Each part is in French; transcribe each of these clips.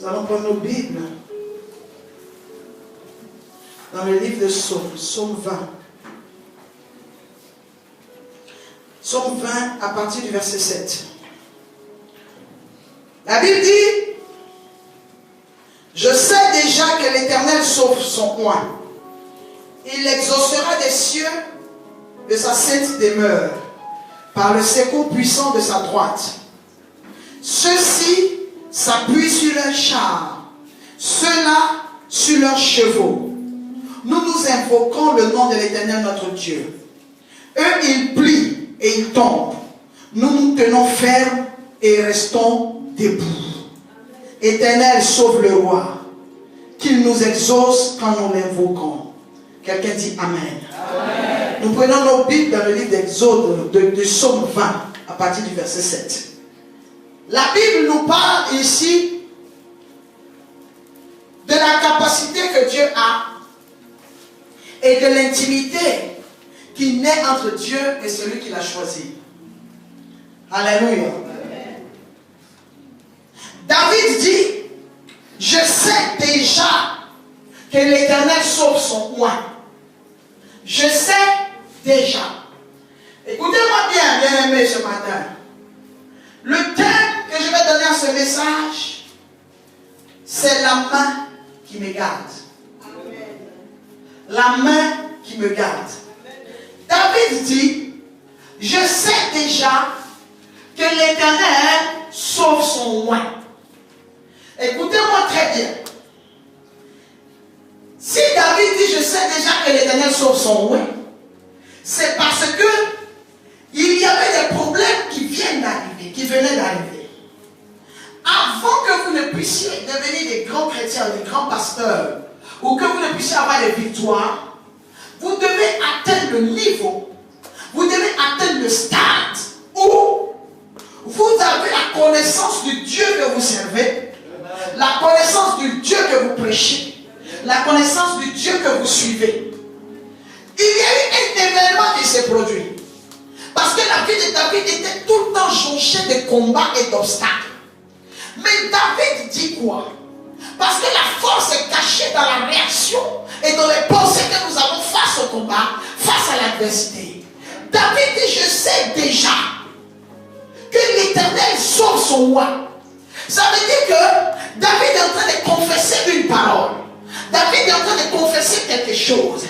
Nous allons prendre nos Bibles dans le livre de Psaume, Psaume 20. Psaume 20 à partir du verset 7. La Bible dit: je sais déjà que l'Éternel sauve son oint. Il l'exaucera des cieux de sa sainte demeure, par le secours puissant de sa droite. Ceux-ci s'appuient sur leurs chars, ceux-là sur leurs chevaux. Nous nous invoquons le nom de l'Éternel notre Dieu. Eux, ils plient et ils tombent. Nous nous tenons fermes et restons debout. Éternel, sauve le roi, qu'il nous exauce quand nous l'invoquons. Quelqu'un dit Amen. Amen. Nous prenons nos Bibles dans le livre d'Exode, de Psaume 20, à partir du verset 7. La Bible nous parle ici de la capacité que Dieu a et de l'intimité qui naît entre Dieu et celui qui l'a choisi. Alléluia. Amen. David dit: je sais déjà que l'Éternel sauve son oint. Je sais déjà. Écoutez-moi bien, bien-aimés, ce matin. Le thème que je vais donner à ce message, c'est la main qui me garde. Amen. La main qui me garde. David dit: je sais déjà que l'Éternel sauve son oint. Écoutez-moi très bien. Si David dit: je sais déjà que l'Éternel sauve son oint, c'est parce que il y avait des problèmes qui venaient d'arriver. Avant que vous ne puissiez devenir des grands chrétiens, des grands pasteurs, ou que vous ne puissiez avoir des victoires, vous devez atteindre le niveau, vous devez atteindre le stade où vous avez la connaissance du Dieu que vous servez, la connaissance du Dieu que vous prêchez, la connaissance du Dieu que vous suivez. Il y a eu un événement qui s'est produit. Parce que la vie de David était tout le temps jonchée de combats et d'obstacles. Mais David dit quoi? Parce que la force est cachée dans la réaction et dans les pensées que nous avons face au combat, face à l'adversité. David dit: je sais déjà que l'Éternel sauve son roi. Ça veut dire que David est en train de confesser une parole. David est en train de confesser quelque chose.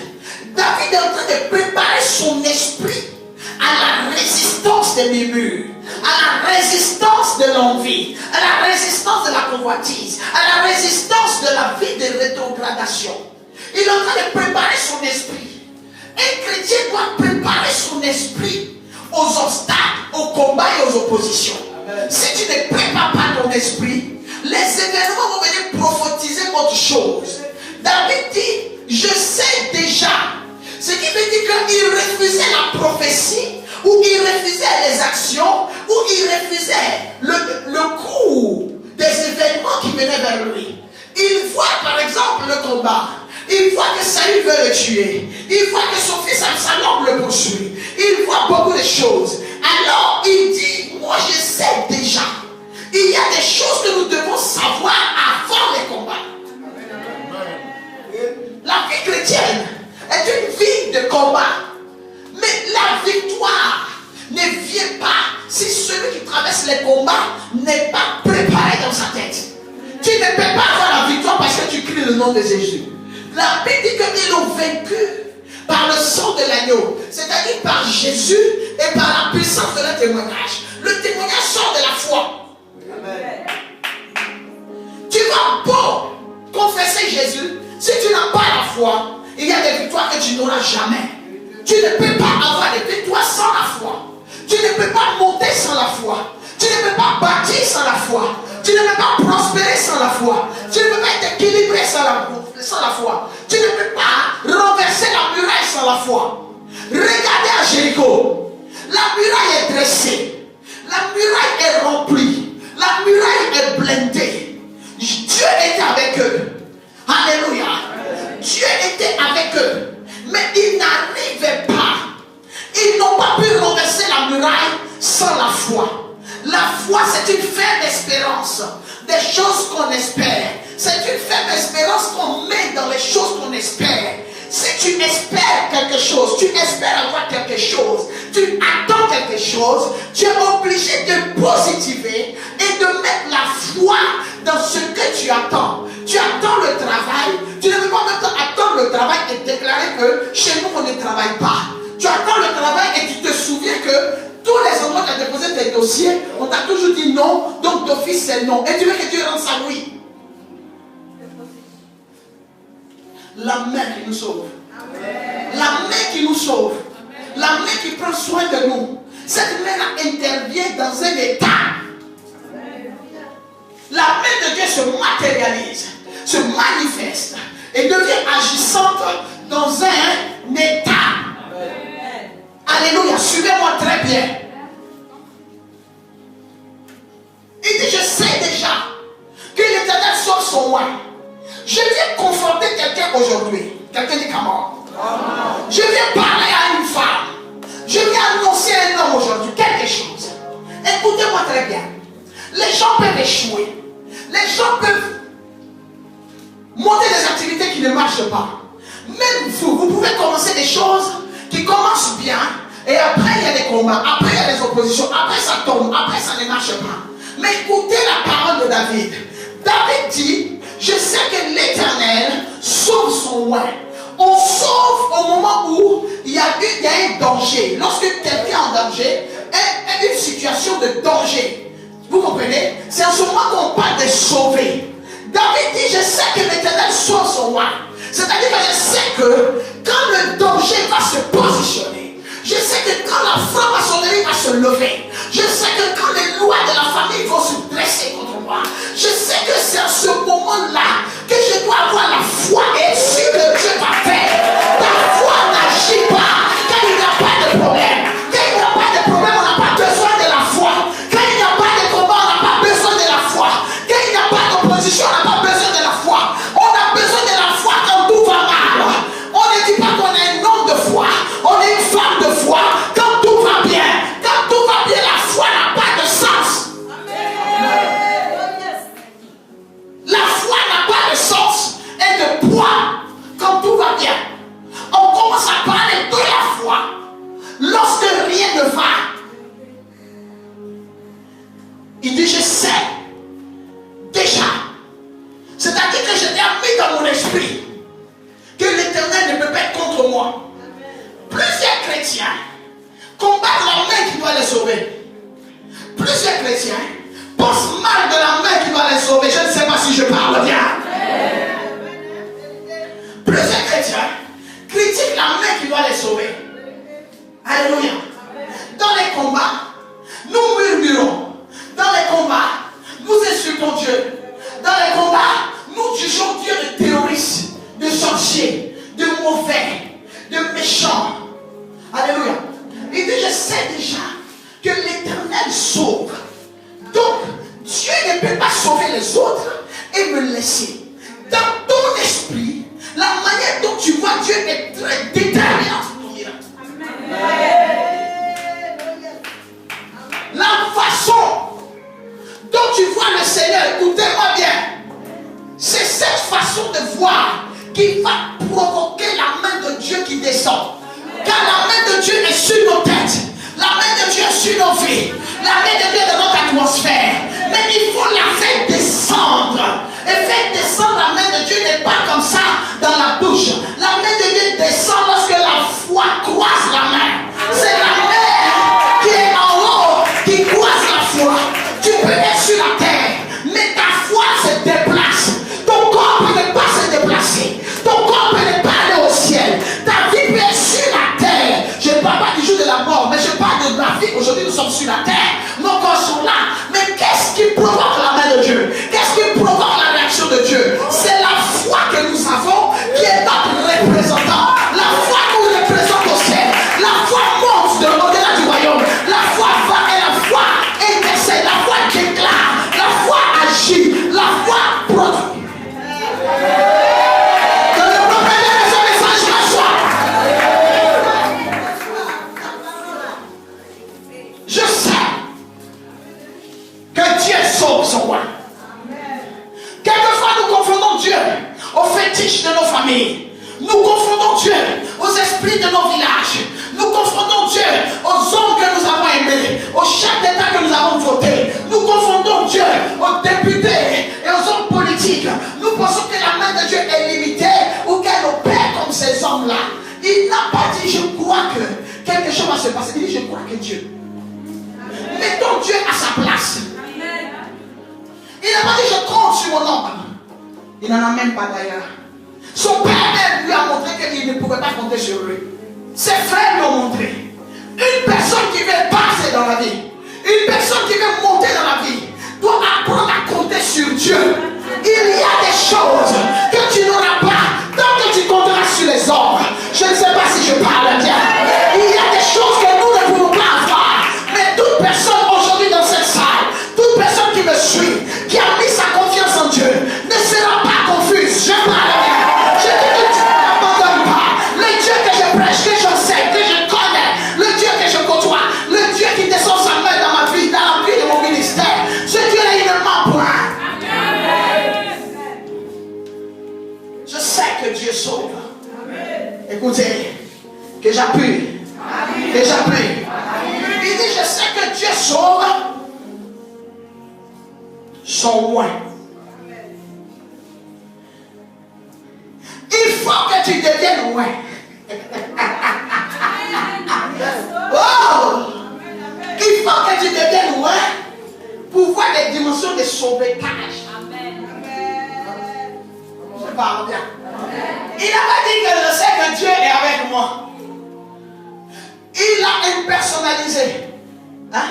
David est en train de préparer son esprit à la résistance des murmures, à la résistance de l'envie, à la résistance de la convoitise, à la résistance de la vie de rétrogradation. Il est en train de préparer son esprit. Un chrétien doit préparer son esprit aux obstacles, aux combats et aux oppositions. Amen. Si tu ne prépares pas ton esprit, les événements vont venir prophétiser autre chose. David dit: je sais déjà. Ce qui veut dire qu'il refusait la prophétie, ou il refusait les actions, ou il refusait le cours des événements qui venaient vers lui. Il voit par exemple le combat. Il voit que Saül veut le tuer. Il voit que son fils Absalom le poursuit. Il voit beaucoup de choses. Alors il dit: moi je sais déjà. Il y a des choses que nous devons savoir avant les combats. La vie chrétienne est une vie de combat. Mais la victoire ne vient pas si celui qui traverse les combats n'est pas préparé dans sa tête. Tu ne peux pas avoir la victoire parce que tu cries le nom de Jésus. La Bible dit qu'ils l'ont vaincu par le sang de l'agneau, c'est-à-dire par Jésus et par la puissance de leur témoignage. Le témoignage sort de la foi. Amen. Tu vas beau confesser Jésus, si tu n'as pas la foi, il y a des victoires que tu n'auras jamais. Tu ne peux pas avoir des victoires sans la foi. Tu ne peux pas monter sans la foi. Tu ne peux pas bâtir sans la foi. Tu ne peux pas prospérer sans la foi. Tu ne peux pas être équilibré sans la foi. Tu ne peux pas renverser la muraille sans la foi. Regardez à Jéricho. La muraille est dressée. La muraille est remplie. La muraille est blindée. Dieu était avec eux. Alléluia. Dieu était avec eux. Mais ils n'arrivaient pas. Ils n'ont pas pu renverser la muraille sans la foi. La La foi, c'est une ferme espérance des choses qu'on espère. C'est une ferme espérance qu'on met dans les choses qu'on espère. Si tu espères quelque chose, tu espères avoir quelque chose, tu attends quelque chose, tu es obligé de positiver et de mettre la foi dans ce que tu attends. Tu attends le travail, tu ne peux pas même attendre le travail et déclarer que chez nous on ne travaille pas. Tu attends le travail et tu te souviens que tous les endroits où tu as déposé tes dossiers, on t'a toujours dit non, donc d'office c'est non. Et tu veux que Dieu rende ça oui. La main qui nous sauve. Amen. La main qui nous sauve. Amen. La main qui prend soin de nous. Cette main-là intervient dans un état. Amen. La main de Dieu se matérialise, se manifeste et devient agissante dans un état. Amen. Alléluia, suivez-moi très bien. Il dit, je sais déjà que l'Éternel sauve son roi. Je viens conforter quelqu'un aujourd'hui. Quelqu'un dit comment? Je viens parler à une femme. Je viens annoncer à un homme aujourd'hui quelque chose. Écoutez-moi très bien. Les gens peuvent échouer. Les gens peuvent monter des activités qui ne marchent pas. Même vous pouvez commencer des choses qui commencent bien. Et après il y a des combats. Après il y a des oppositions. Après ça tombe. Après ça ne marche pas. Mais écoutez la parole de David. David dit, je sais que l'Éternel sauve son roi. On sauve au moment où il y a un danger. Lorsque quelqu'un est en danger, une situation de danger. Vous comprenez? C'est en ce moment qu'on parle de sauver. David dit, je sais que l'Éternel sauve son roi. C'est-à-dire que je sais que quand le danger va se positionner, je sais que quand la franc-maçonnerie va se lever, je sais que quand les lois de la famille vont se dresser contre moi, je sais que c'est à ce moment-là que je dois avoir la foi et ce que Dieu va faire. Ta foi n'agit pas quand il n'y a pas de problème. Quand il n'y a pas de problème, on n'a pas besoin de la foi. Quand il n'y a pas de combat, on n'a pas besoin de la foi. Quand il n'y a pas d'opposition, on n'a pas besoin de la foi. On a besoin de la foi quand tout va mal. On ne dit pas qu'on est un homme de foi. On est une femme de foi quand tout va bien. Quand tout va bien, la foi n'a pas de sens. La foi n'a pas de sens et de poids quand tout va bien. On commence à parler de la foi lorsque rien ne va. Il dit, je sais déjà. C'est-à-dire que je t'ai mis dans mon esprit que l'Éternel ne peut pas être contre moi. Plusieurs chrétiens combattent la main qui doit les sauver. Plusieurs chrétiens pensent mal de la main qui doit les sauver. Je ne sais pas si je parle bien. Plusieurs chrétiens critiquent la main qui doit les sauver. Alléluia. Dans les combats, nous murmurons. Dans les combats, nous insultons Dieu. Dans les combats, nous jugeons Dieu de terroristes, de sorciers, de mauvais, de méchants. Alléluia. Il dit, je sais déjà que l'Éternel sauve. Donc, Dieu ne peut pas sauver les autres et me laisser. Dans ton esprit, la manière dont tu vois Dieu est très déterminante pour ton miracle. La façon dont tu vois le Seigneur, écoutez-moi bien, c'est cette façon de voir qui va provoquer la main de Dieu qui descend. Car la main de Dieu est sur nos têtes. La main de Dieu est sur nos vies. La main de Dieu est dans notre atmosphère. Mais il faut la faire descendre. Et faire descendre la main de Dieu n'est pas comme ça dans la bouche. La main de Dieu descend lorsque la foi croise la main. C'est la main qui est en haut qui croise la foi. Tu peux être sur la terre, mais ta foi se déplace. Ton corps peut ne pas se déplacer. Ton corps peut ne pas aller au ciel. Ta vie peut être sur la terre. Je ne parle pas du jour de la mort, mais je parle de la vie. Aujourd'hui, nous sommes sur la terre. Nos corps sont là. Mais qu'est-ce qui provoque la main de Dieu? Qu'est-ce qui provoque la réaction de Dieu? C'est la foi que nous avons qui est notre représentant. La foi nous représente au ciel. La foi monte de l'au-delà du royaume. La foi va et la foi intercède. La foi déclare. La foi agit. La foi produit. Que le prophète de ce message reçoit. Je sais sauve son roi. Quelquefois, nous confondons Dieu aux fétiches de nos familles. Nous confondons Dieu aux esprits de nos villages. Nous confondons Dieu aux hommes que nous avons aimés, aux chefs d'État que nous avons votés. Nous confondons Dieu aux députés et aux hommes politiques. Nous pensons que la main de Dieu est limitée ou qu'elle opère comme ces hommes-là. Il n'a pas dit je crois que quelque chose va se passer. Il dit je crois que Dieu. Mettons Dieu à sa place. Il n'a pas dit je compte sur mon oncle. Il n'en a même pas d'ailleurs. Son père même lui a montré qu'il ne pouvait pas compter sur lui. Ses frères lui ont montré. Une personne qui veut passer dans la vie, une personne qui veut monter dans la vie, doit apprendre à compter sur Dieu. Il y a des choses que tu n'auras pas tant que tu compteras sur les hommes. Je ne sais pas si je parle bien. Il y a des choses que nous ne pouvons pas avoir. Mais toute personne aujourd'hui dans cette salle, toute personne qui me suit, qui a mis sa confiance en Dieu, ne sera pas confuse. Je parle bien. Je te dis que tu n'abandonnes pas. Le Dieu que je prêche, que j'enseigne, que je connais, le Dieu que je côtoie, le Dieu qui descend sa main dans ma vie, dans la vie de mon ministère, ce Dieu-là, il ne ment point. Je sais que Dieu sauve. Écoutez, que j'appuie. Que j'appuie. Il dit, je sais que Dieu sauve son loin. Il faut que tu deviennes loin. Oh! Il faut que tu deviennes loin pour voir les dimensions de sauvetage. Je parle bien. Il n'a pas dit que je sais que Dieu est avec moi. Il l'a impersonnalisé. Hein?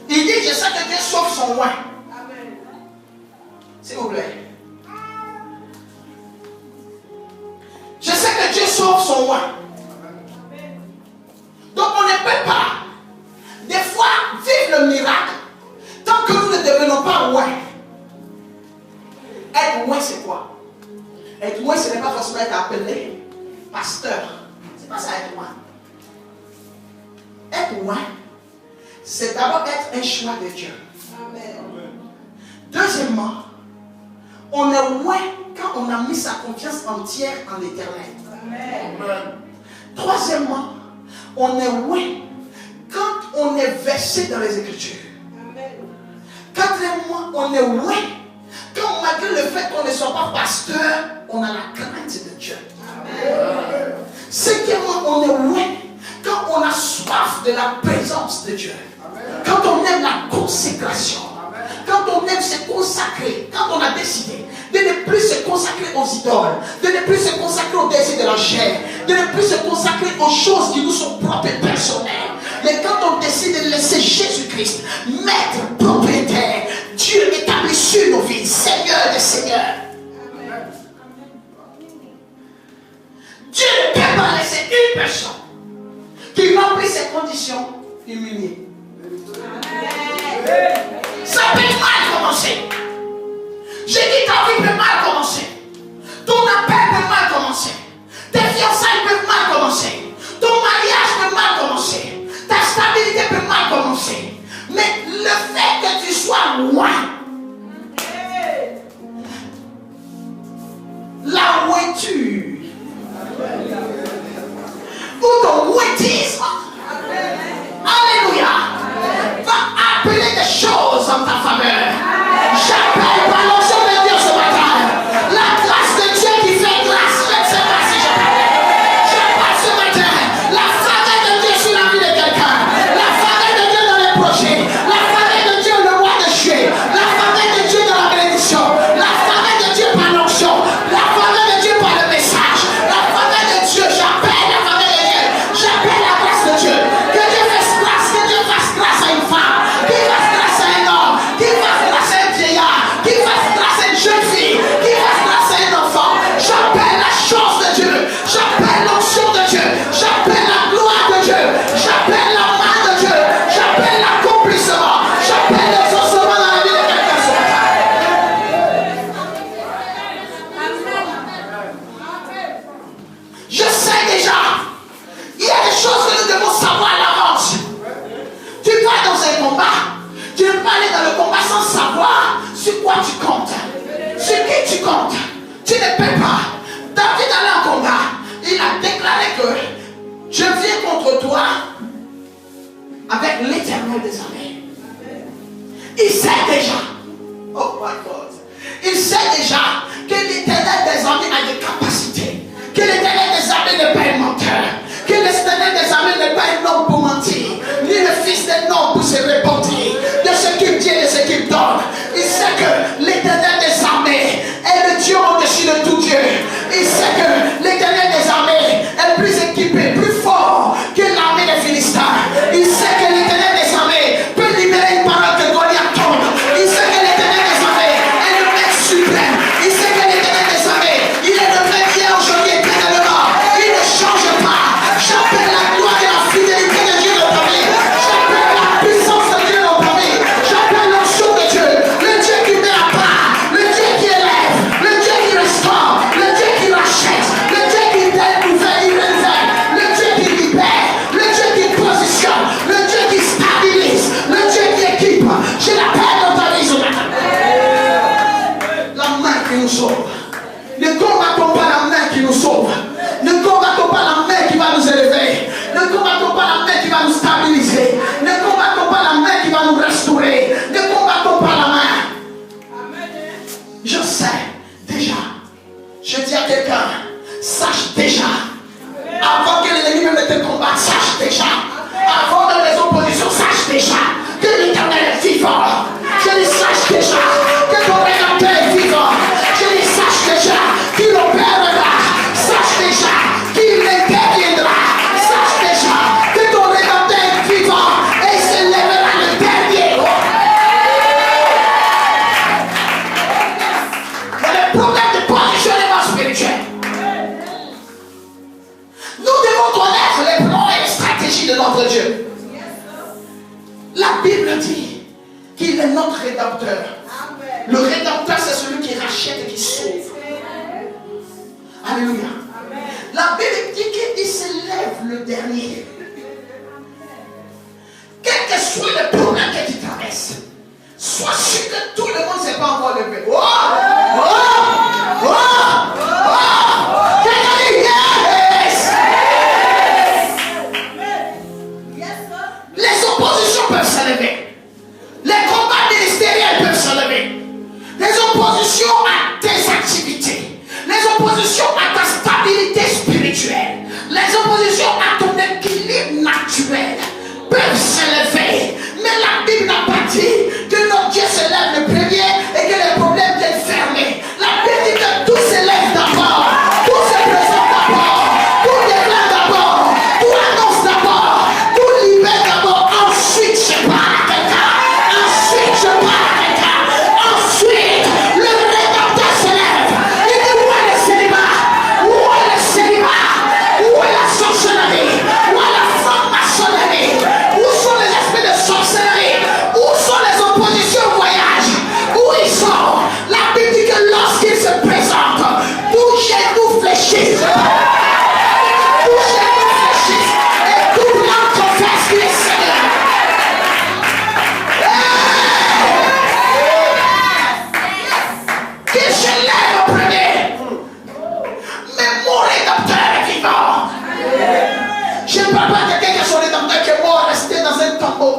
Il dit je sais que Dieu sauve son loin. S'il vous plaît. Je sais que Dieu sauve son loin. Donc on ne peut pas des fois vivre le miracle tant que nous ne devenons pas loin. Être loin c'est quoi? Être loin ce n'est pas forcément être appelé pasteur. C'est pas ça être loin. Être loin, c'est d'abord être un choix de Dieu. Amen. Deuxièmement, on est loin quand on a mis sa confiance entière en l'Éternel. Amen. Troisièmement, on est loin quand on est versé dans les Écritures. Amen. Quatrièmement, on est loin quand malgré le fait qu'on ne soit pas pasteur, on a la crainte de Dieu. Amen. Cinquièmement, on est loin quand on a soif de la présence de Dieu. Amen. Quand on aime la consécration. Amen. Quand on aime se consacrer. Quand on a décidé de ne plus se consacrer aux idoles, de ne plus se consacrer aux désirs de la chair, de ne plus se consacrer aux choses qui nous sont propres et personnelles. Mais quand on décide de laisser Jésus-Christ, maître, propriétaire, Dieu établi sur nos vies, Seigneur des Seigneurs. Amen. Dieu ne peut pas laisser une personne qui remplit ces conditions humiliées. Ça peut mal commencer. J'ai dit ta vie peut mal commencer. Ton appel peut mal commencer. Tes fiançailles peuvent mal commencer. Ton mariage peut mal commencer. Ta stabilité peut mal commencer. Mais le fait que tu sois loin, la lointure, ou ton lointisme, alléluia, va appeler des choses en ta faveur. J'appelle par l'onction de Dieu ce matin, la grâce de Dieu qui fait grâce. Je ne sais pas si j'appelle ce matin la faveur de Dieu sur la vie de quelqu'un, la faveur de Dieu dans les projets, la faveur de Dieu le mois de juillet, quoi tu comptes, sur qui tu comptes. Tu ne peux pas. David allait en combat. Il a déclaré que je viens contre toi avec l'Éternel des armées. Il sait déjà. Oh my God. Il sait déjà que l'Éternel des armées a des capacités. Que l'Éternel des armées n'est pas un menteur. Que l'Éternel des armées n'est pas un homme pour mentir. Ni le fils d'un homme pour se repentir de ce qu'il dit et de ce qu'il donne. Il sait que l'Éternel des armées est le Dieu au-dessus de tout Dieu. Il sait que l'Éternel des armées est plus équipé, plus fort que l'armée des Philistins. Il sait que l'Éternel des armées peut libérer une parole que Goliath tombe. Il sait que l'Éternel des armées est le maître suprême. Il sait que l'Éternel des armées, il est le même hier, aujourd'hui et éternellement. Il ne change pas. J'appelle la gloire et la fidélité de Dieu dans ta vie. J'appelle la puissance de Dieu dans ta vie. J'appelle l'onction de Dieu. Le Dieu qui met à part, le Dieu qui élève, le Dieu qui restaure, le Dieu qui rachète, le Dieu qui donne nouvelle, il révèle, le Dieu qui libère, le Dieu qui positionne, le Dieu qui stabilise, le Dieu qui équipe. Je l'appelle dans ta vie ce matin. La main qui nous sauve. Ne combattons pas la main qui nous sauve. Ne combattons pas la main qui va nous élever. Ne combattons pas la main qui va nous stabiliser. Ne combattons pas la main qui va nous restaurer. Ne combattons pas la main. Je sais déjà. Je dis à quelqu'un, sache déjà. Avant que l'ennemi ne te combatte, sache déjà. Avant de les oppositions, sache déjà que l'Éternel est vivant. Je dis sache déjà que ton Rédempteur est vivant. Je dis sache déjà qu'il opérera. Sache déjà qu'il interviendra. Sache déjà que ton Rédempteur est vivant et il se lèvera le dernier. Il y a des problèmes de positionnement spirituel. Nous devons connaître les plans et les stratégies de notre Dieu. La Bible dit qu'il est notre Rédempteur. Le Rédempteur, c'est celui qui rachète et qui sauve. Alléluia. La Bible dit qu'il se lève le dernier. Quel que soit le problème que tu traverses, sois sûr que tout le monde ne s'est pas encore levé. Oh! Oh! Oh! Oh! Quelqu'un dit yes! Les oppositions peuvent se lever. Les combats ministériels peuvent se lever. Les oppositions à tes activités. Les oppositions à ta stabilité spirituelle. Les oppositions à ton équilibre naturel peuvent se lever. Mais la Bible n'a pas dit que notre Dieu se lève le premier et que les problèmes viennent fermer. La Bible dit que tout se lève d'abord. Tout se présente d'abord. Tout déclare d'abord. Tout annonce d'abord. Tout libère d'abord. Ensuite, je parle à quelqu'un. Ensuite, je parle à quelqu'un. Ensuite, le Rédempteur se lève. Il dit où est le célibat? Où est le célibat? Où est la sorcellerie? Où est la franc-maçonnerie? Où sont les esprits de sorcellerie? Où sont les oppositions au voyage? Où ils sont? La Bible dit que lorsqu'ils se présentent, tout genou fléchisse. Tout genou fléchisse. Et tout langue confesse qu'il est Seigneur. Qu'il se lève au premier. Mais mon Rédempteur est vivant. Je ne parle pas de quelqu'un qui a son Rédempteur qui est mort, resté dans un tombeau.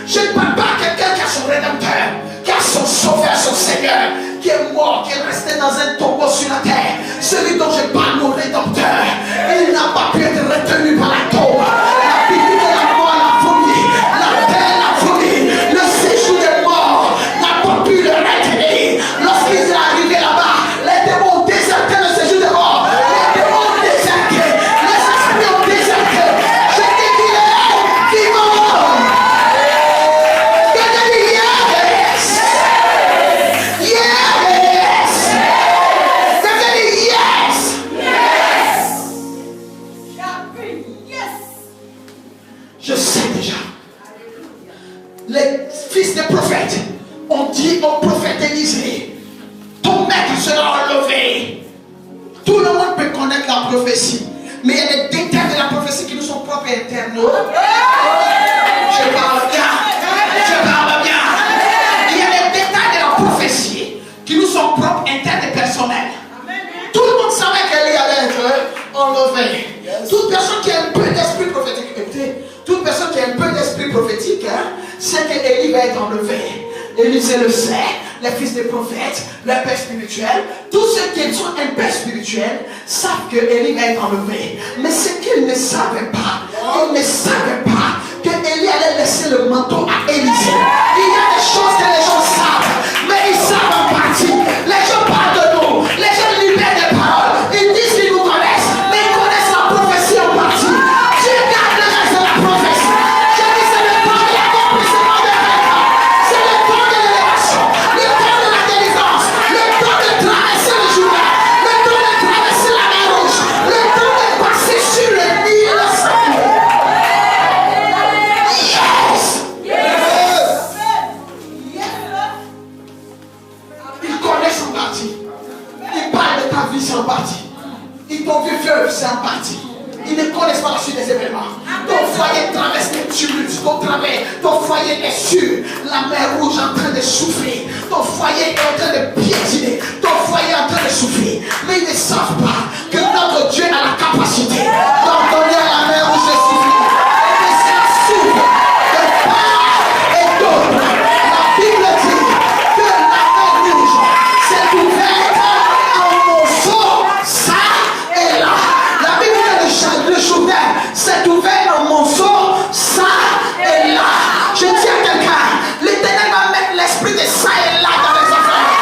Je ne parle pas de quelqu'un qui a son Rédempteur, qui a son Sauveur, son Seigneur, qui est mort, qui est resté dans un tombeau sur la terre. Celui dont je parle, mon Rédempteur, il n'a pas pu être retenu par la tombe. La Bible dit que la mort l'a vomi, la terre l'a vomi, le séjour des morts n'a pas pu le retenir. Lorsqu'il est arrivé là-bas, les démons ont déserté le séjour des morts. Les démons ont déserté, les esprits ont déserté. Je dis qu'il est vivant. Quelqu'un dit yes. Yes. Quelqu'un dit yes. Je sais déjà. Les fils des prophètes ont dit au prophète Élisée, ton maître sera enlevé. Tout le monde peut connaître la prophétie, mais il y a des détails de la prophétie qui nous sont propres et internes. Je parle bien. Je parle bien. l'esprit prophétique, c'est qu'Élie va être enlevé. Élisée le sait, les fils des prophètes, le père spirituel, tous ceux qui sont un père spirituel savent que Élie va être enlevé. Mais ce qu'ils ne savaient pas, ils ne savaient pas que Élie allait laisser le manteau à Élisée. Il y a des choses que les gens savent, mais ils savent en partie. Les gens parlent de nous, les gens libèrent des paroles, ils disent qu'ils nous connaissent, mais ils connaissent la prophétie en partie. Dieu garde le reste de la prophétie. Je dis c'est le temps de l'accomplissement des rêves, c'est le temps de l'élévation, le temps de la délivrance, le temps de traverser le Jourdain, le temps de traverser la mer Rouge, le temps de passer sur le Nil. Ils connaissent en partie. Ils parlent de ta vie, c'est en partie. Ils t'ont vu fleuve, c'est en partie. Ils ne connaissent pas la suite des événements. Ton foyer traverse des tumultes. Ton foyer est sur la mer Rouge en train de souffrir. Ton foyer est en train de piétiner. Ton foyer est en train de souffrir. Mais ils ne savent pas que notre Dieu a la capacité d'ordonner à la mer Rouge de souffrir. Et ça souffre de part et d'autre. La Bible dit que la mer Rouge s'est ouverte en monceau, ça et là. La Bible dit que le Jourdain s'est ouvert en monceau, ça et là. Je dis à quelqu'un, l'Éternel va mettre l'esprit de ça et là dans les affaires.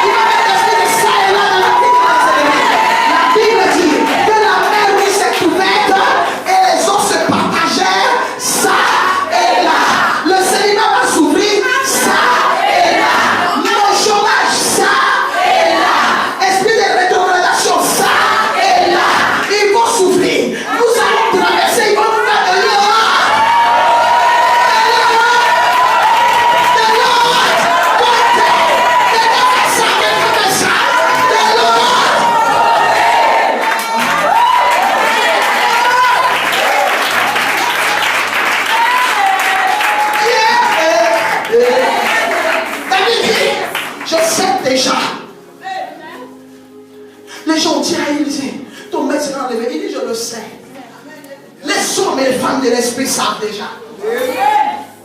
Il va mettre l'esprit de ça et là dans les affaires. La Bible dit que la mer Rouge s'est ouverte et les eaux se partagèrent, ça et là. Le Seigneur va s'ouvrir, ça et là. Mon chômage, ça et là. Esprit de rétrogradation, ça et là. Ils vont s'ouvrir. Nous allons traverser, ils vont nous faire de l'or. Je sais déjà. Les gens disent à Élisée, ton maître s'est enlevé. Il dit, je le sais. Les hommes et les femmes de l'esprit savent déjà.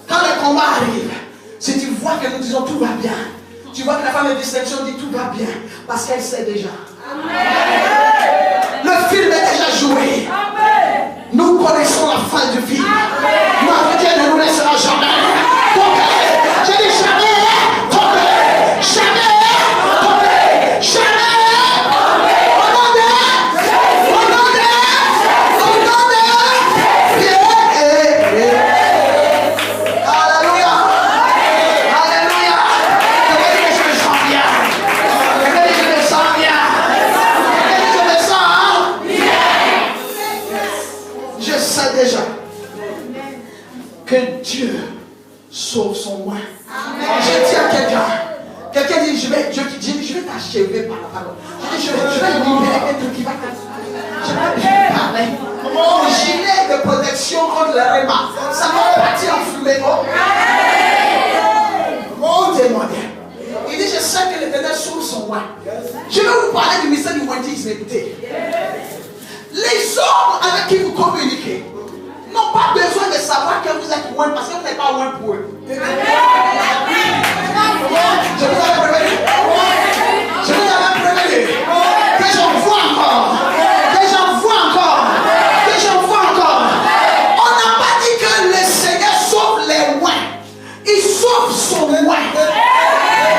Quand le combat arrive, si tu vois que nous disons tout va bien, tu vois que la femme de distinction dit tout va bien, parce qu'elle sait déjà. Le film est déjà joué. Nous connaissons la fin du film. Notre Dieu ne nous laissera jamais tomber. Je dis jamais tomber. Jamais tomber. Jamais. Au nom de Alléluia. Alléluia. Je me sens bien. Je me sens bien. Je me sens bien. Je sais déjà que Dieu sauve son moi. Je dis à quelqu'un dit, je vais t'achever par la parole. Je dis, je vais libérer un truc qui va je vais parler. Mon gilet de protection contre le réma, ça va partir en fumée. Oh, témoignage. Il dit, je sais que l'Éternel sauve son moi. Je vais vous parler du mystère du mointisme. Écoutez. Les hommes avec qui vous communiquez n'ont pas besoin de savoir que vous êtes loin parce que vous n'êtes pas loin pour eux. Je vous avais prévenu. Je vous avais prévenu. Que j'en vois encore. Que j'en vois encore. Que j'en vois encore. On n'a pas dit que le Seigneur sauve les loin. Il sauve son loin.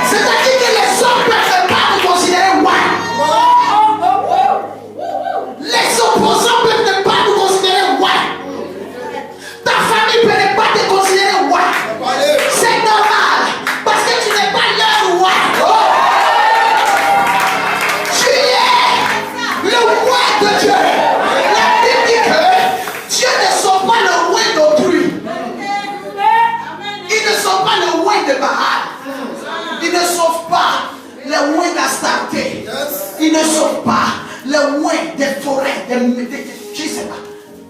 C'est-à-dire que les hommes ne peuvent pas vous considérer loin. Les opposants peuvent pas vous considérer loin. Ta famille ne peut pas te considérer roi. C'est normal. Parce que tu n'es pas leur roi. Tu es le roi de Dieu. La Bible dit que Dieu ne sauve pas le roi d'autrui. Il ne sauve pas le roi de Baal. Il ne sauve pas le roi d'Astarté. Il ne sauve pas le roi des forêts. Je ne sais pas.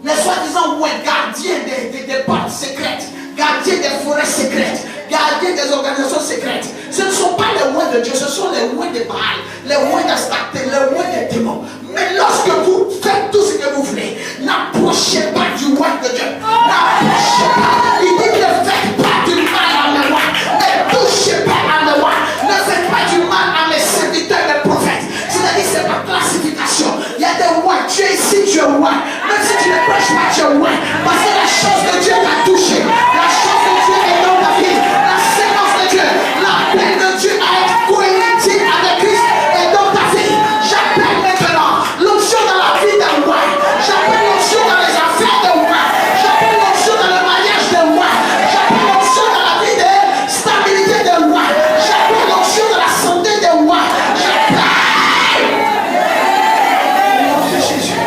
Les soi-disant gardiens des portes secrètes, gardiens des forêts secrètes, gardiens des organisations secrètes. Ce ne sont pas les rois de Dieu, ce sont les rois de Baal, les rois d'Astarté, les rois des démons. Mais lorsque vous faites tout ce que vous voulez, n'approchez pas du loin de Dieu. N'approchez pas. Il dit ne faites pas du mal à mes rois. Ne touchez pas à mes rois. Ne faites pas du mal à mes serviteurs, mes prophètes. C'est-à-dire c'est ma classification. Il y a des rois. Tu es ici, tu es roi. Même si tu ne prêches pas, tu es roi. Parce que la chose de Dieu t'a touché. La chose de Dieu est dans ta vie. La séquence de Dieu. L'appel de Dieu à être cohérentine avec Christ est dans ta vie. J'appelle maintenant l'onction dans la vie d'un roi. J'appelle l'onction dans les affaires d'un roi. J'appelle l'onction dans le mariage d'un roi. J'appelle l'onction dans la vie de stabilité d'un roi. J'appelle l'onction dans la santé d'un roi. J'appelle. Au nom de Jésus.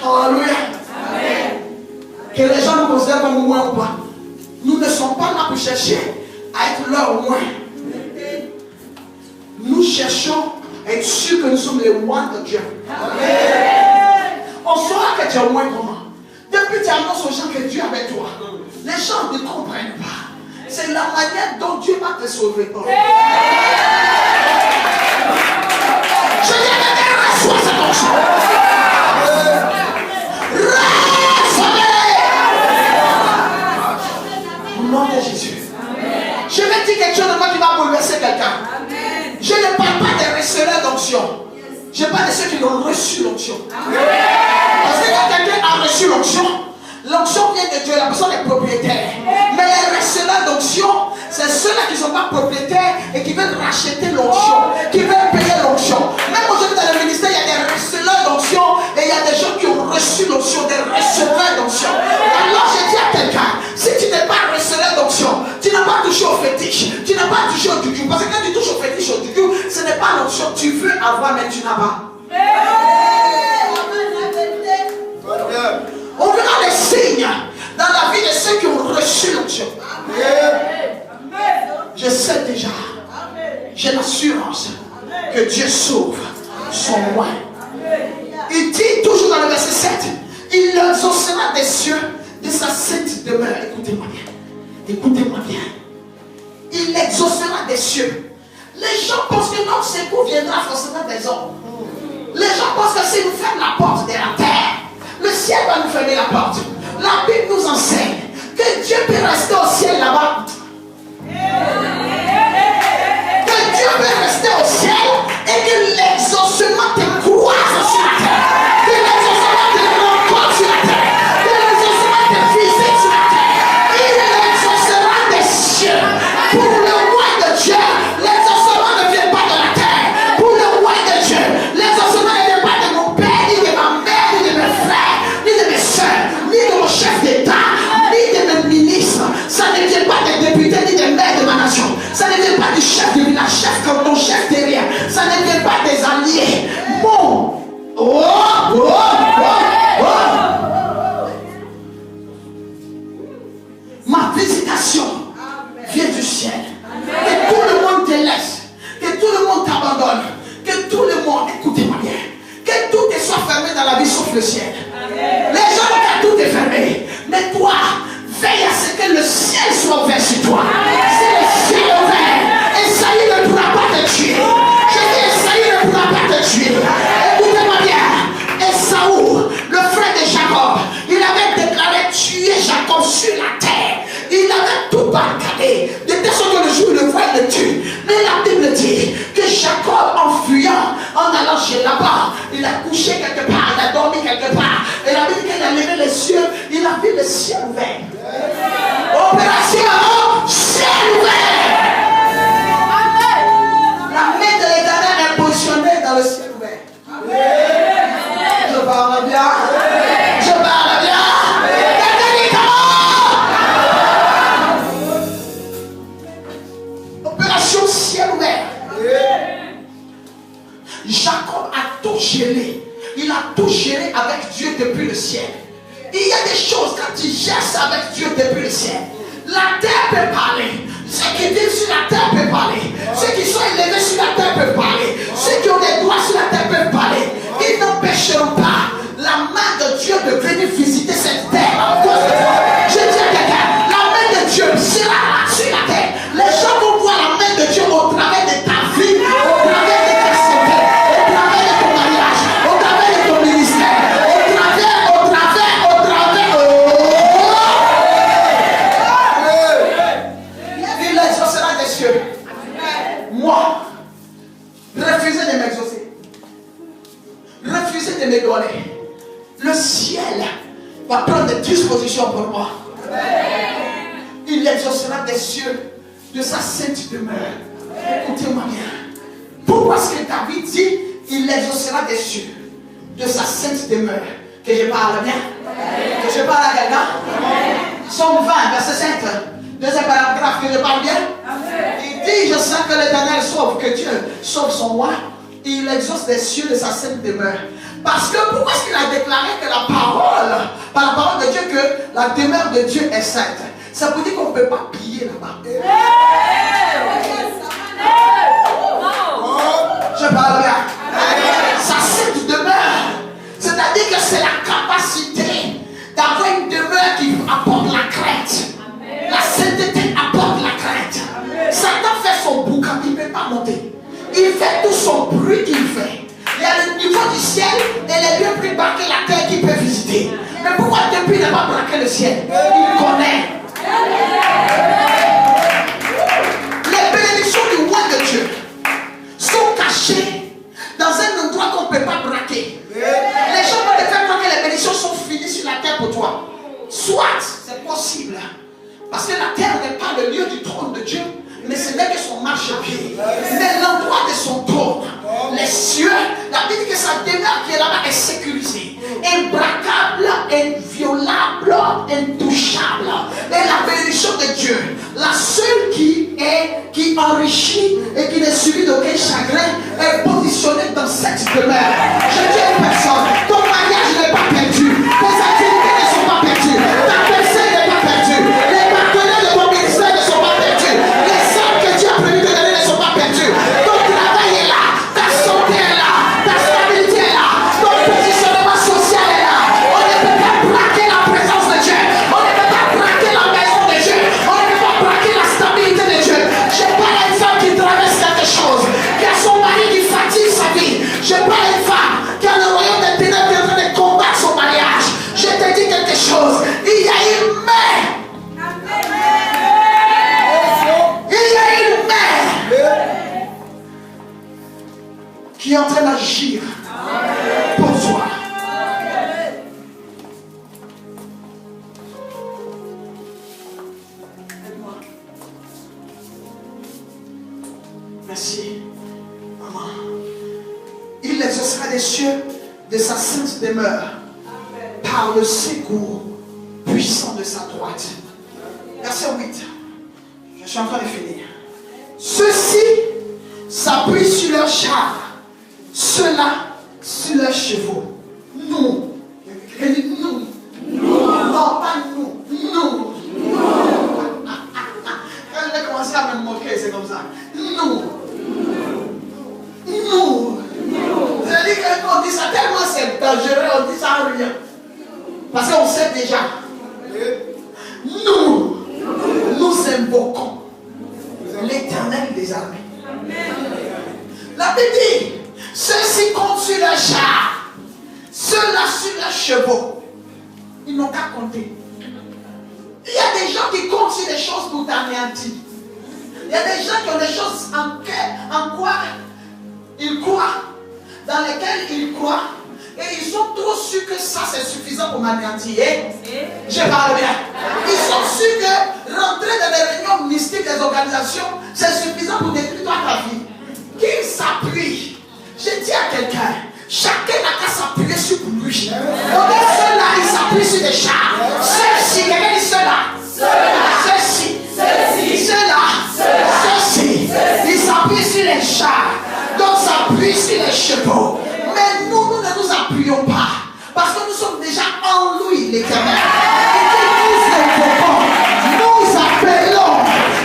Alléluia. Que les gens nous considèrent comme moins ou pas. Nous ne sommes pas là pour chercher à être là au moins. Nous cherchons à être sûrs que nous sommes les rois de Dieu. Amen. On saura que tu es au moins comment. Depuis que tu annonces aux gens que Dieu est avec toi, les gens ne comprennent pas. C'est la manière dont Dieu va te sauver. Je viens de dire, reçois cette onction. Au nom de Jésus. Je vais dire quelque chose de moi qui va bouleverser quelqu'un. Je ne parle pas des receveurs d'onction. Je parle de ceux qui ont reçu l'onction. Parce que quand quelqu'un a reçu l'onction, l'onction vient de Dieu, la personne est propriétaire. Mais les receveurs d'onction, c'est ceux-là qui ne sont pas propriétaires et qui veulent racheter l'onction, qui veulent payer l'onction. Même aujourd'hui dans le ministère, il y a des receveurs d'onction et il y a des gens qui ont reçu l'onction, des receveurs d'onction. Alors je dis à quelqu'un, si tu n'es pas receveur d'onction, tu n'as pas touché au fétiche, tu n'as pas touché au dudu. Parce que quand tu touches au fétiche, au dudu, ce n'est pas l'onction. Tu veux avoir, mais tu n'as pas. On verra les signes dans la vie de ceux qui ont reçu l'onction. Je sais déjà, j'ai l'assurance que Dieu sauve son roi. Il dit toujours dans le verset 7, il exaucera des cieux de sa sainte demeure. Écoutez-moi bien. Écoutez-moi bien. Il exaucera des cieux. Les gens pensent que notre secours viendra forcément des hommes. Les gens pensent que si nous fermons la porte de la terre, le ciel va nous fermer la porte. La Bible nous enseigne que Dieu peut rester au ciel là-bas. Que Dieu peut rester au ciel et que l'exaucement te croise sur la terre. Que l'exaucement te rencontre sur la terre. Que l'exaucement te visite sur la terre. Il exaucera des cieux. Pour le roi de Dieu, l'exaucement ne vient pas de la terre. Pour le roi de Dieu, l'exaucement ne vient pas de mon père, ni de ma mère, ni de mes frères, ni de mes soeurs, ni de mon chef d'État, ni de mes ministres. Ça ne vient pas des députés, ni des maires de ma nation. Ça ne vient pas du chef de village, chef canton, chef terrien. Ça ne vient pas des alliés. Bon. Ma visitation vient du ciel. Que tout le monde te laisse. Que tout le monde t'abandonne. Que tout le monde, écoutez-moi bien, que tout te soit fermé dans la vie sauf le ciel. Les gens regardent, tout est fermé. Mais toi, veille à ce que le ciel soit ouvert sur toi. C'est le ciel ouvert. Esaïe ne pourra pas te tuer. Je dis Esaïe ne pourra pas te tuer. Écoutez-moi bien. Esaü, le frère de Jacob, il avait déclaré tuer Jacob sur la terre. Il avait tout barricadé. De telle sorte que le jour où le voit, il le tue. Mais la Bible dit que Jacob, en fuyant, en allant chez Laban, il a couché quelque part, il a dormi quelque part. Et la Bible dit qu'il a levé les cieux, il a vu le ciel ouvert. Opération ciel ouvert. La main de l'Éternel est positionnée dans le ciel ouvert. Je parle bien. Je parle bien. Opération ciel ouvert. Jacob a tout géré. Il a tout géré avec Dieu depuis le ciel. Il y a des choses quand tu gères ça avec Dieu depuis le ciel. La terre peut parler. Ceux qui vivent sur la terre peuvent parler. Ceux qui sont élevés sur la terre peuvent parler. Ceux qui ont des droits sur la terre peuvent parler. Ils n'empêcheront pas la main de Dieu de venir visiter cette terre en cause de toi. Je dis à quelqu'un, la main de Dieu sera là sur la terre. Les gens vont voir la main de Dieu au travers de ta vie, au travers de ta santé, au travers de ton mariage, au travers de ton ministère, au le ciel va prendre des dispositions pour moi. Il exaucera des cieux de sa sainte demeure. Écoutez-moi bien. Pourquoi est-ce que David dit il exaucera des cieux de sa sainte demeure? Que je parle bien? Que je parle à quelqu'un? Somme 20, verset 5. Deuxième paragraphe, que je parle bien? Il dit, je sens que l'Éternel sauve, que Dieu sauve son roi. Il exauce des cieux de sa sainte demeure. Parce que pourquoi est-ce qu'il a déclaré que la parole, par la parole de Dieu, que la demeure de Dieu est sainte? Ça veut dire qu'on ne peut pas piller là-bas. Je parle bien. Sa sainte demeure. C'est-à-dire que c'est la capacité d'avoir une demeure qui apporte la crainte. La sainteté apporte la crainte. Satan fait son boucan, il ne peut pas monter. Il fait tout son bruit qu'il fait. Il y a le niveau du ciel et les lieux plus bas que la terre qu'il peut visiter. Mais pourquoi depuis il n'a pas braqué le ciel? Il connaît. Les bénédictions du roi de Dieu sont cachées dans un endroit qu'on ne peut pas braquer. Les gens vont te faire croire que les bénédictions sont finies sur la terre pour toi. Soit, c'est possible. Parce que la terre n'est pas le lieu du trône de Dieu, mais ce n'est que son marchepied. Mais l'endroit de son trône, les cieux, la Bible dit que sa demeure qui est là-bas est sécurisée, imbraquable, inviolable, intouchable. Et la bénédiction de Dieu, la seule qui enrichit et qui n'est suivie d'aucun chagrin, est positionnée dans cette demeure. Je dis à une personne, ton mariage n'est pas perdu, tes activités ne sont pas perdues, ta personne n'est pas perdue, les partenaires de ton ministère ne sont pas perdus, les âmes que Dieu a prévu de donner ne sont pas perdus. Ton travail est là, ta santé est là, ta stabilité est là, ton positionnement social est là. On ne peut pas braquer la présence de Dieu, on ne peut pas braquer la maison de Dieu, on ne peut pas braquer la stabilité de Dieu. Je parle à une femme qui traverse quelque chose, qui a son mari qui fatigue sa vie. Je parle à une femme qui a le royaume des ténèbres qui est en train de combattre son mariage. Je te dis quelque chose, il y a une main. Il y a une main qui est en train d'agir pour toi. Merci, maman. Il exaucera des cieux de sa sainte demeure par le secours puissant de sa droite. Verset 8. Je suis en train de finir. Ceux-ci s'appuient sur leurs chars, ceux-là sur leurs chevaux. Nous. Nous. Non, pas nous. Nous. Quand je vais commencer à me moquer, c'est comme ça. Nous. C'est-à-dire qu'on dit ça tellement c'est dangereux, on dit ça en rien. Parce qu'on sait déjà. Nous invoquons l'Éternel des armées. La Bible dit, ceux-ci comptent sur leurs chars, ceux-là sur leurs chevaux. Ils n'ont qu'à compter. Il y a des gens qui comptent sur des choses pour t'anéantir. Il y a des gens qui ont des choses en quoi ils croient, dans lesquelles ils croient, et ils sont trop sûrs que ça c'est suffisant pour m'anéantir. Je parle bien. Ils sont sûrs que rentrer dans les réunions mystiques des organisations, c'est suffisant pour détruire toi ta vie. Qu'ils s'appuient. Je dis à quelqu'un, chacun n'a qu'à s'appuyer sur lui. On dit ceux-là, ils s'appuient sur des chars. Ceux-ci, quelqu'un dit ceux-là. Ceux-ci. Ceux-ci. Ils s'appuient sur les chars. D'autres s'appuient sur les chevaux. Mais nous ne nous appuyons pas. Parce que nous sommes déjà en lui, l'Éternel. Et nous appelons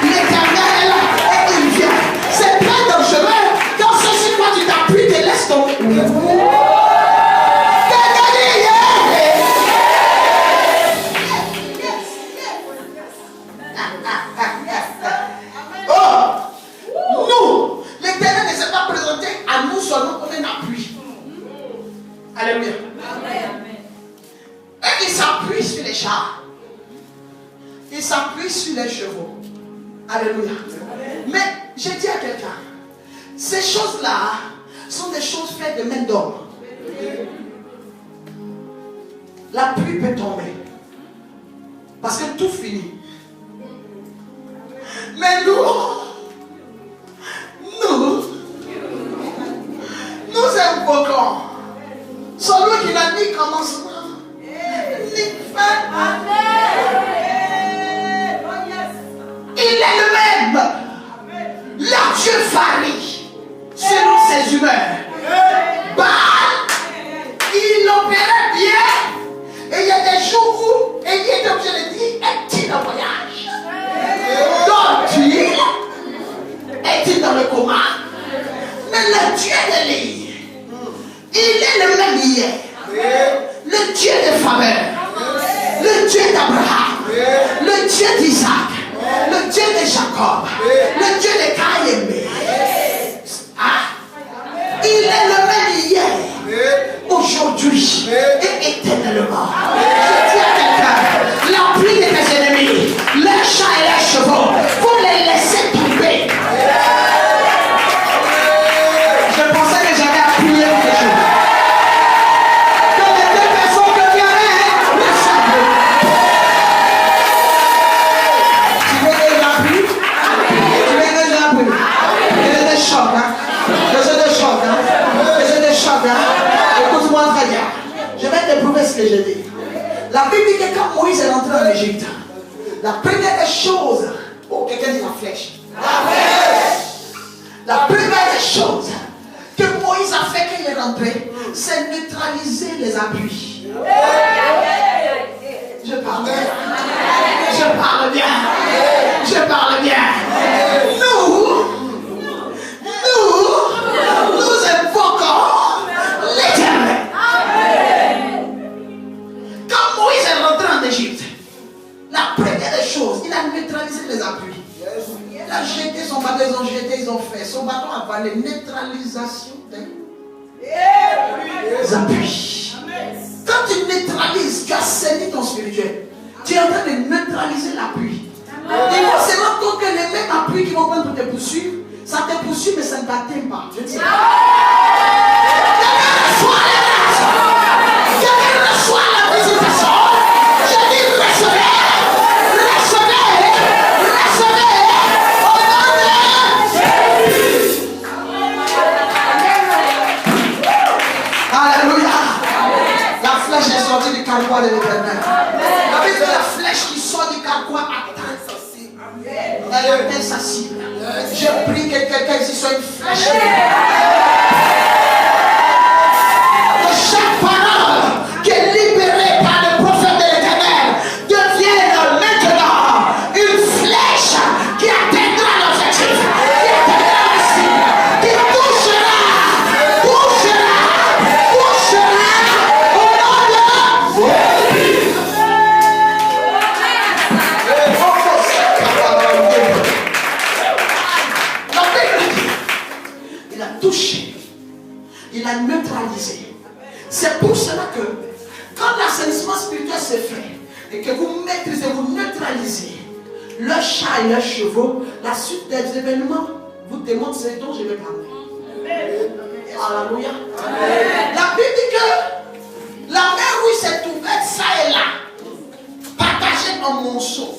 l'Éternel et il vient. C'est très dangereux. Quand ce sur quoi tu t'appuies, te laisse tomber. Alléluia. Et il s'appuie sur les chars. Il s'appuie sur les chevaux. Alléluia. Mais je dis à quelqu'un, ces choses-là sont des choses faites de main d'homme. la pluie peut tomber. Parce que tout finit. Mais nous invoquons celui qui n'a ni commencement, ni fin. Il est le même. Leur Dieu varie selon ses humeurs. Baal, il opérait bien. Et il y a des jours où il est obligé de dire, est-il en voyage? Dort-il? Est-il dans le coma? Mais le Dieu de l'île, il est le même hier. Le Dieu de faveur, le Dieu d'Abraham, le Dieu d'Isaac, le Dieu de Jacob, le Dieu de Caïn. Il est le même hier, aujourd'hui et éternellement. Je dis à quelqu'un, la pluie de mes ennemis, leurs chats et leurs chevaux, vous les laissez tomber. Je pensais que j'avais appuyé quelque chose. Que les deux personnes que viennent, le savent. Tu veux que j'appuie? Tu veux que j'appuie? J'ai des chocs, hein? Écoute-moi très bien. Je vais te prouver ce que je dis. La Bible dit que quand Moïse est rentré en Égypte, la première des choses, oh, quelqu'un dit la flèche. La première des choses que Moïse a fait quand il est rentré, c'est neutraliser les appuis. Je parle bien. Je parle bien. Je parle bien. Nous invoquons l'Éternel. Quand Moïse est rentré en Égypte, la première des choses, il a neutralisé les appuis. Il a jeté son bâton, ils ont fait. Son bâton a parlé neutralisation des appuis. Quand tu neutralises, tu assainis ton spirituel. Tu es en train de neutraliser l'appui. Il faut se rendre compte que les mêmes appuis qui vont prendre pour te poursuivre, ça te poursuit, mais ça ne t'atteint pas. Je dis. Quelqu'un reçoit la visitation. Je dis recevez. Au nom de Jésus. Alléluia. La flèche est sortie du carquois de l'Éternel. La Bible dit la flèche qui sort du carquois atteint sa cible. Elle atteint sa cible. Je prie que quelqu'un ici soit une flèche. Que chaque parole qui est libérée par le prophète de l'Éternel devienne maintenant une flèche qui atteindra l'objectif, qui atteindra la cible, qui touchera au nom de Jésus. Il a touché, il a neutralisé. C'est pour cela que quand l'assainissement spirituel se fait et que vous maîtrisez, vous neutralisez leurs chats et leurs chevaux, la suite des événements vous démontre ce dont je vais parler. Alléluia. La Bible dit que la mer où s'est ouverte, ça et là, partagée en monceaux.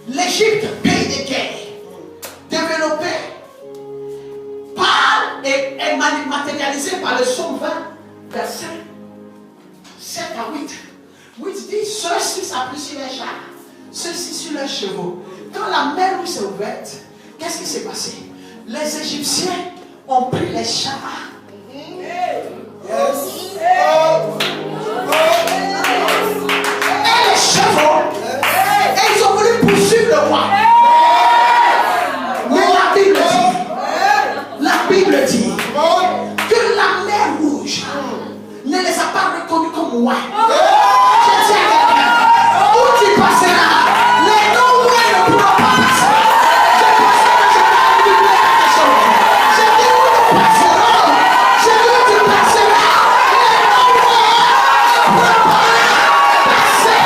L'Égypte, pays de guerre, développé par et matérialisé par le Somme 20, verset 7 à 8. 8 dit, ceux-ci s'appuient sur les chars, ceux-ci sur les chevaux. Quand la mer où s'est ouverte, qu'est-ce qui s'est passé? Les Égyptiens ont pris les chars. Et les chevaux. Et ils ont voulu poursuivre le roi. Mais la Bible dit que la mer rouge ne les a pas reconnus comme rois. Je dis à quelqu'un, où tu passeras, les non-rois ne pourront pas passer. Je pense que je vais oublier quelque chose. Je dis où nous passerons. Je dis où tu passeras, les non-rois ne pourront pas passer.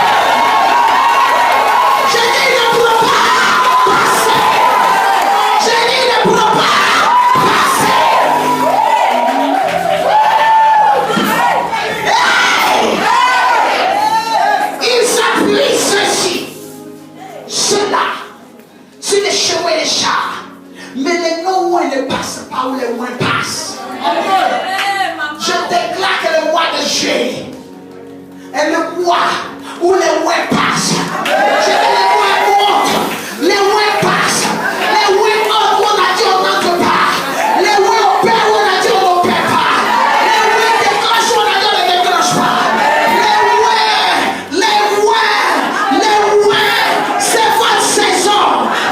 Je dis ils ne pourront pas passer. Je dis ils ne pourront pas passer. Hey! voies où les ouins passent. Je dis les ouins montent, les ouins passent, les ouins entrent où on a dit on n'entre pas, les ouins opèrent où on a dit on n'opère pas, les ouins déclenchent où on a dit on ne déclenche pas. Les ouins, c'est votre saison.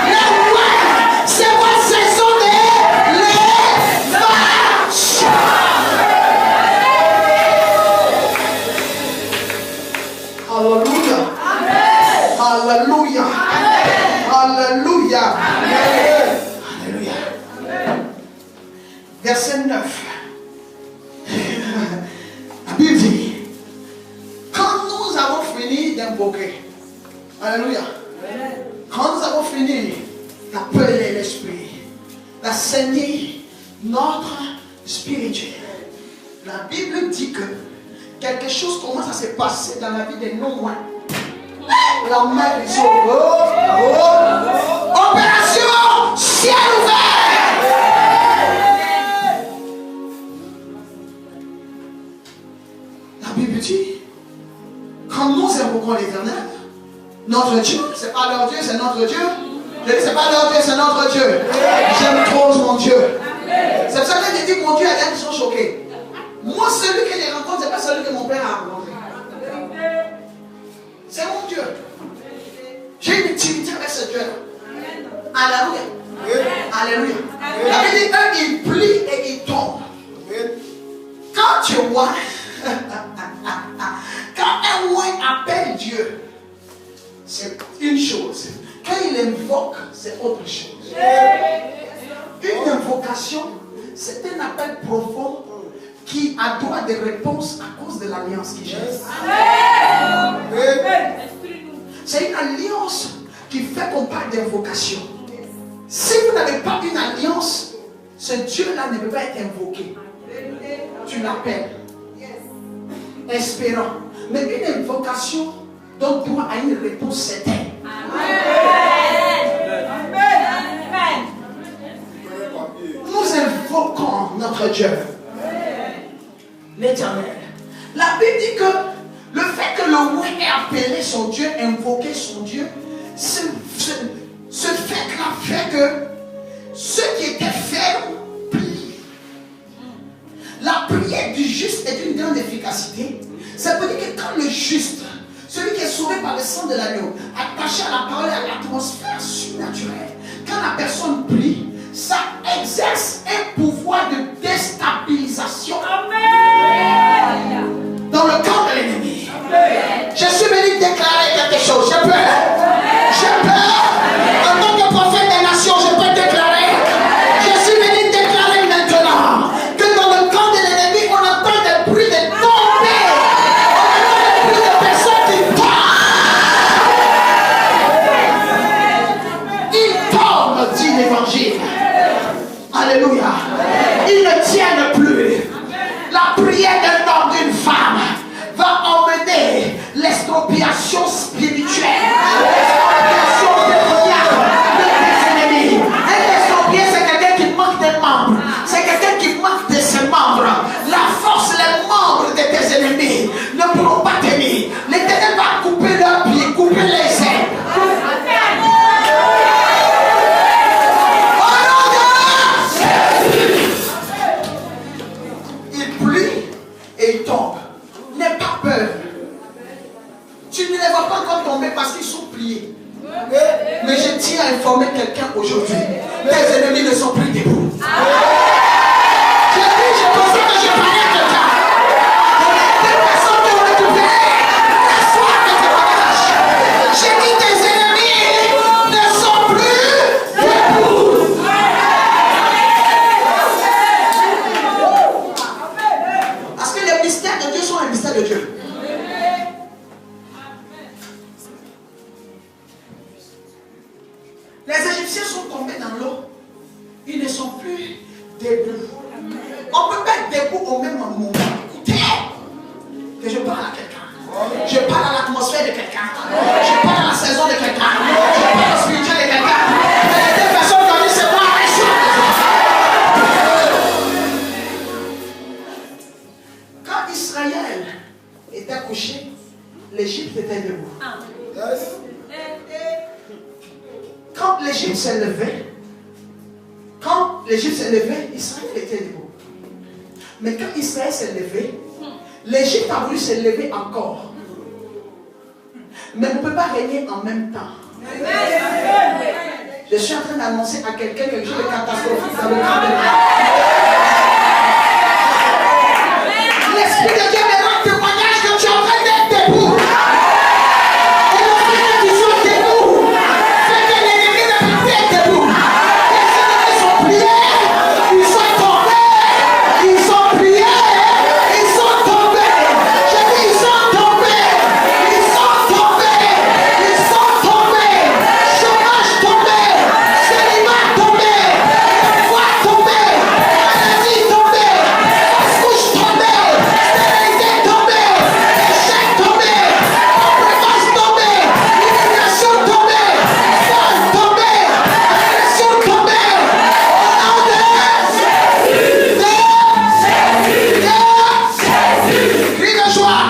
Les ouins, c'est votre saison d'élévation. Alléluia. Alléluia. Alléluia. Alléluia. Verset 9. La Bible dit, quand nous avons fini d'invoquer, alléluia, quand nous avons fini d'appeler l'esprit, d'assainir notre spirituel, la Bible dit que quelque chose commence à se passer dans la vie des non-loin. La main du sauveur. Opération ciel ouvert. La Bible dit, quand nous invoquons l'Éternel, notre Dieu, c'est pas leur Dieu, c'est notre Dieu. Je dis, c'est pas leur Dieu, c'est notre Dieu. J'aime trop mon Dieu. C'est pour ça que j'ai dit, mon Dieu, il y a des gens qui sont choqués. Moi, celui que je rencontre, ce n'est pas celui que mon père a rencontré. C'est mon Dieu. J'ai une intimité avec ce Dieu-là. Alléluia. Alléluia. La Bible dit, eux, ils plient et ils tombent. Quand tu vois, quand un roi appelle Dieu, c'est une chose. Quand il invoque, c'est autre chose. Une invocation, c'est un appel profond qui a droit de réponse à cause de l'alliance qui gère. C'est une alliance qui fait qu'on parle d'invocation. Si vous n'avez pas une alliance, ce Dieu-là ne peut pas être invoqué. Tu l'appelles, espérant. Mais une invocation donne droit à une réponse certaine. Nous invoquons notre Dieu, l'Éternel. La Bible dit que le fait que le roi ait appelé son Dieu, invoqué son Dieu, ce fait-là fait que ceux qui étaient fermes plient. La prière du juste est d'une grande efficacité. Ça veut dire que quand le juste, celui qui est sauvé par le sang de l'agneau, attaché à la parole et à l'atmosphère surnaturelle, quand la personne prie, ça exerce un pouvoir de déstabilisation. Amen. Dans le camp de l'ennemi. Je suis venu déclarer quelque chose. J'ai peur. J'ai peur. En tant que prophète des nations, je peux déclarer. Je suis venu déclarer maintenant que dans le camp de l'ennemi, on entend des bruits de tomber. On entend des bruits de personnes qui tombent. Ils tombent, dit l'évangile. Alléluia. Ils ne tiennent plus. La prière d'un homme, d'une femme va emmener l'expropriation spirituelle, l'expropriation démoniaque de tes ennemis. Un exproprié, c'est quelqu'un qui manque des membres. C'est quelqu'un qui manque de ses membres. La force, les membres de tes ennemis ne pourront pas tenir. L'Éternel va couper leurs pieds, couper les ailes. Et ils tombent. N'aie pas peur. Tu ne les vois pas encore tomber parce qu'ils sont pliés. Mais je tiens à informer quelqu'un aujourd'hui. Tes ennemis ne sont plus debout. Je pensais que je parlais à quelqu'un. Des personnes qui ont récupéré la foi de témoignage. J'ai dit tes ennemis ne sont plus debout. Parce que les mystères de Dieu sont un mystère de Dieu. Les Égyptiens sont tombés dans l'eau. Ils ne sont plus debout. On peut pas être debout au même moment. Écoutez, que je parle à quelqu'un. Je parle à l'atmosphère de quelqu'un. Je parle à la saison de quelqu'un. Je parle au spirituel de quelqu'un. Il y a des personnes qui ont dit c'est moi, quand Israël était couché, l'Égypte était debout. Quand l'Égypte s'est levée, Israël était debout. Mais quand Israël s'est levé, l'Égypte a voulu se lever encore. Mais on ne peut pas régner en même temps. Je suis en train d'annoncer à quelqu'un quelque chose de catastrophique dans le camp de Dieu. L'Esprit de Dieu me rend témoignage que tu es en train d'être debout. Et le fait que tu sois debout, fait que l'ennemi ne peut pas être debout. Les ennemis sont pliés, ils sont tombés, ils sont pliés, ils sont tombés. Je dis ils sont tombés, ils sont tombés, ils sont tombés. Chômage tombé, célibat tombé, foi tombé, maladie tombée, couche tombée, stérilité tombée, échec tombé, préface tombée, humiliation tombée, vol tombé, agression tombée, au nom de Jésus. Crie de joie.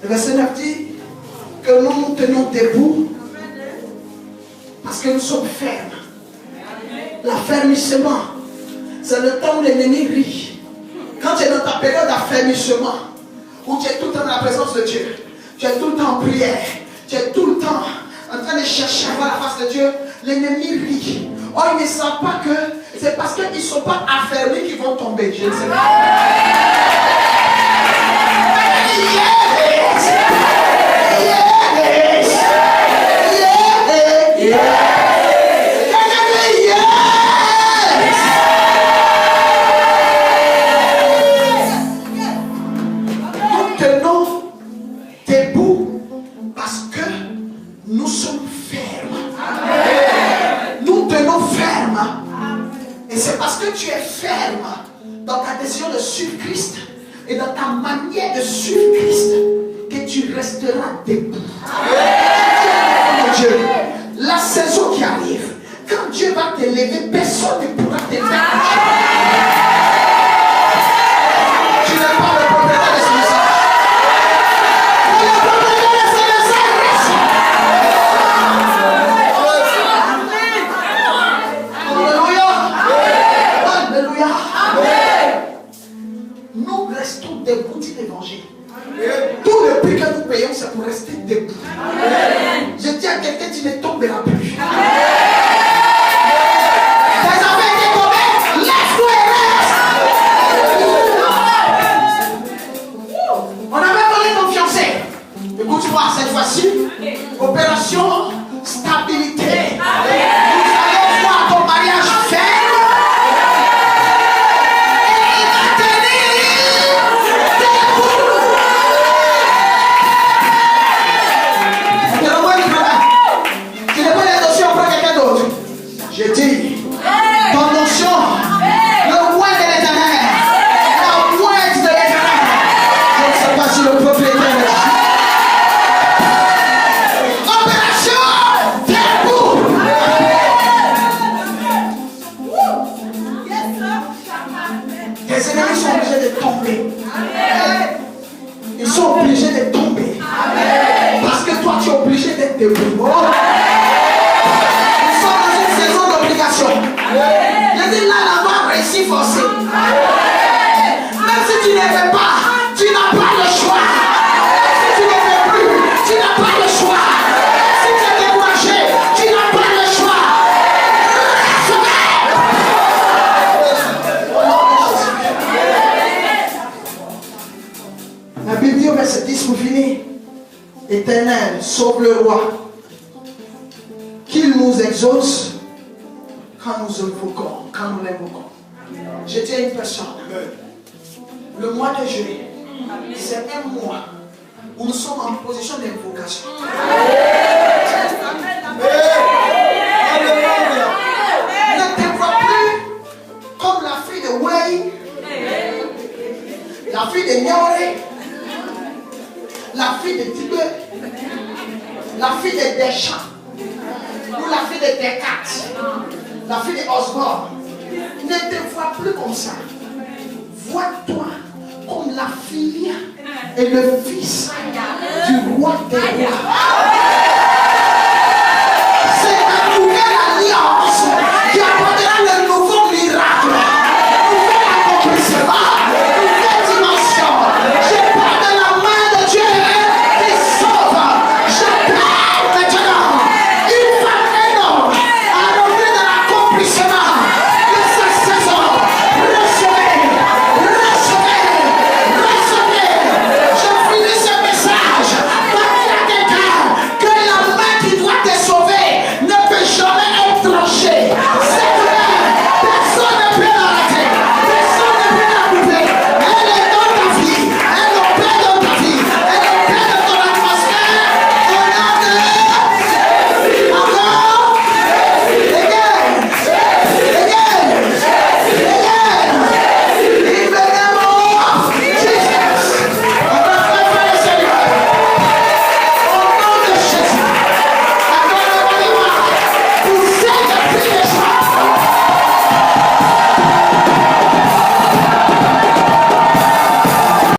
Le verset 9 dit que nous nous tenons debout parce que nous sommes fermes. L'affermissement, c'est le temps où l'ennemi rit. Quand tu es dans ta période d'affermissement, où tu es tout le temps dans la présence de Dieu, tu es tout le temps en prière, tu es tout le temps en train de chercher à voir la face de Dieu, l'ennemi rit. Oh, ils ne savent pas que c'est parce qu'ils ne sont pas affermis qu'ils vont tomber. Je ne sais pas. Nous tenons debout parce que nous sommes fermes. Nous tenons fermes. Et c'est parce que tu es ferme dans ta décision de suivre Christ et dans ta manière de suivre Christ que tu resteras debout. Dieu, la saison qui arrive, quand Dieu va t'élever, personne ne pourra t'élever. Tu n'es pas le propriétaire de ce message. Tu es le propriétaire de ce message. Alléluia. Alléluia. Nous restons debout, dit l'évangile. Tout le prix que nous payons, c'est pour rester debout. Je dis à quelqu'un, tu ne tomberas plus. Tes affaires sauve le roi, qu'il nous exauce quand nous invoquons, quand nous l'invoquons. J'étais une personne. Le mois de juillet, c'est un mois où nous sommes en position d'invocation. Ne te vois plus comme la fille de Wei, la fille de Niaoré, la fille de Tibé, la fille de Deschamps, ou la fille de Descartes, la fille de Osborne. Ne te vois plus comme ça. Vois-toi comme la fille et le fils du roi des rois.